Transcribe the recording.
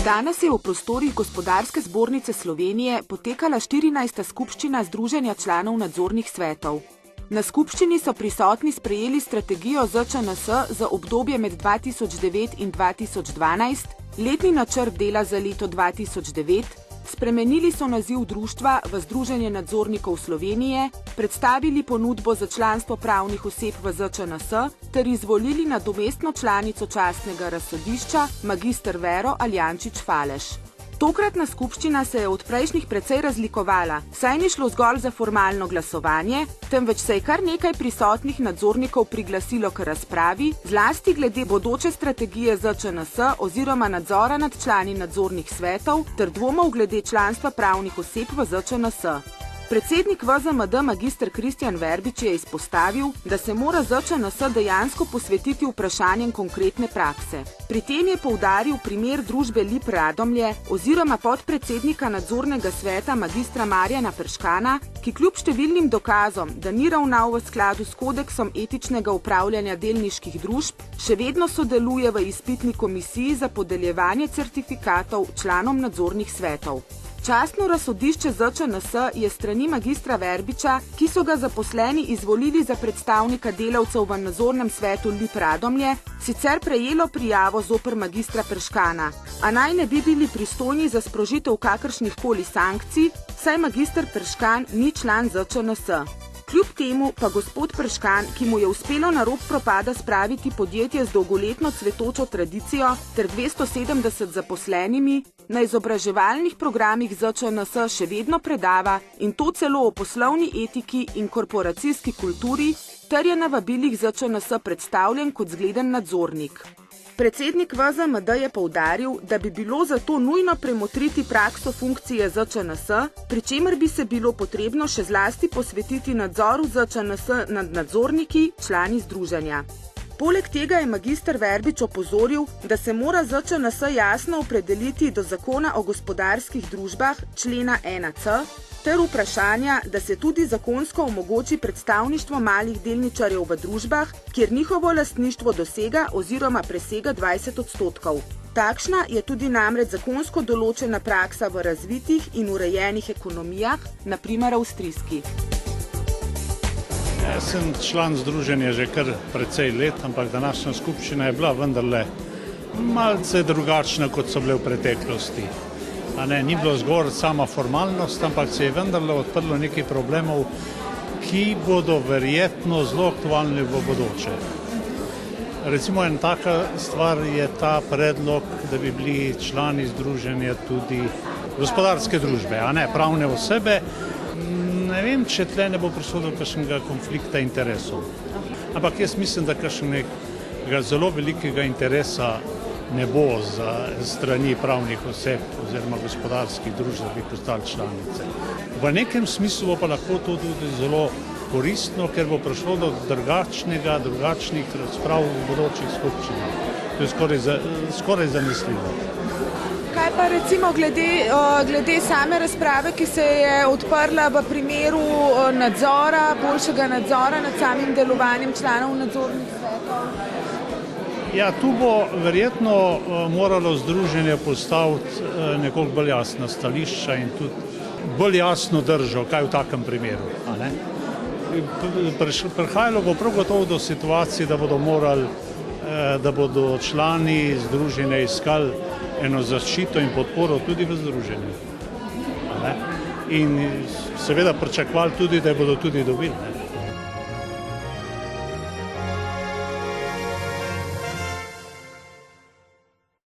Danes je v prostorih Gospodarske zbornice Slovenije potekala 14. skupščina Združenja članov nadzornih svetov. Na skupščini so prisotni sprejeli strategijo ZČNS za obdobje med 2009 in 2012, letni načrt dela za leto 2009, spremenili so naziv društva v Združenje nadzornikov Slovenije, predstavili ponudbo za članstvo pravnih oseb v ZČNS ter izvolili nadomestno članico častnega razsodišča magister Vero Aljančič-Faleš. Tokratna skupščina se je od prejšnjih precej razlikovala, saj ni šlo zgolj za formalno glasovanje, temveč se je kar nekaj prisotnih nadzornikov priglasilo k razpravi, zlasti glede bodoče strategije ZČNS oziroma nadzora nad člani nadzornih svetov ter dvomov glede članstva pravnih oseb v ZČNS. Predsednik VZMD magister Kristjan Verbič je izpostavil, da se mora ZČNS dejansko posvetiti vprašanjem konkretne prakse. Pri tem je poudaril primer družbe Lip Radomlje oziroma podpredsednika nadzornega sveta magistra Marjana Perškana, ki kljub številnim dokazom, da ni ravnal v skladu s kodeksom etičnega upravljanja delniških družb, še vedno sodeluje v izpitni komisiji za podeljevanje certifikatov članom nadzornih svetov. Častno razsodišče ZČNS je strani magistra Verbiča, ki so ga zaposleni izvolili za predstavnika delavcev v nadzornem svetu Lip Radomlje, sicer prejelo prijavo zoper magistra Perškana, a naj ne bi bili pristojni za sprožitev kakršnihkoli sankcij, saj magister Perškan ni član ZČNS. Kljub temu pa gospod Perškan, ki mu je uspelo na rob propada spraviti podjetje z dolgoletno cvetočo tradicijo ter 270 zaposlenimi, na izobraževalnih programih ZČNS še vedno predava in to celo o poslovni etiki in korporacijski kulturi, ter je na vabilih ZČNS predstavljen kot zgleden nadzornik. Predsednik VZMD je poudaril, da bi bilo zato nujno premotriti prakso funkcije ZČNS, pri čemer bi se bilo potrebno še zlasti posvetiti nadzoru ZČNS nad nadzorniki, člani združenja. Poleg tega je magister Verbič opozoril, da se mora ZČNS jasno opredeliti do zakona o gospodarskih družbah, člena 1c, ter vprašanja, da se tudi zakonsko omogoči predstavništvo malih delničarjev v družbah, kjer njihovo lastništvo dosega oziroma presega 20%. Takšna je tudi namreč zakonsko določena praksa v razvitih in urejenih ekonomijah, na primer avstrijski. Jaz sem član združenja že kar precej let, ampak današnja skupščina je bila vendarle malce drugačna, kot so bile v preteklosti. Ni bilo zgolj sama formalnost, ampak se je vendarle odprlo nekaj problemov, ki bodo verjetno zelo aktualni v bodoče. Recimo ena taka stvar je ta predlog, da bi bili člani združenja tudi gospodarske družbe, pravne osebe. Ne vem, če tle ne bo prišlo do kakšnega konflikta interesov. Ampak jaz mislim, da kakšnega zelo velikega interesa ne bo za strani pravnih oseb oziroma gospodarskih družb, da bi postali članice. V nekem smislu pa lahko to tudi zelo koristno, ker bo prišlo do drugačnih razprav v bodočih skupščinah. To je skoraj zanesljivo. Kaj pa recimo glede same razprave, ki se je odprla v primeru nadzora, boljšega nadzora nad samim delovanjem članov nadzornih svetov? Ja, tu bo verjetno moralo združenje postaviti nekoliko bolj jasna stališča in tudi bolj jasno držo, kaj v takem primeru. Prihajalo bo prav gotovo do situacije, da bodo člani združenja iskali eno zaščito in podporo tudi v združenju. In seveda pričakovali tudi, da bodo tudi dobili.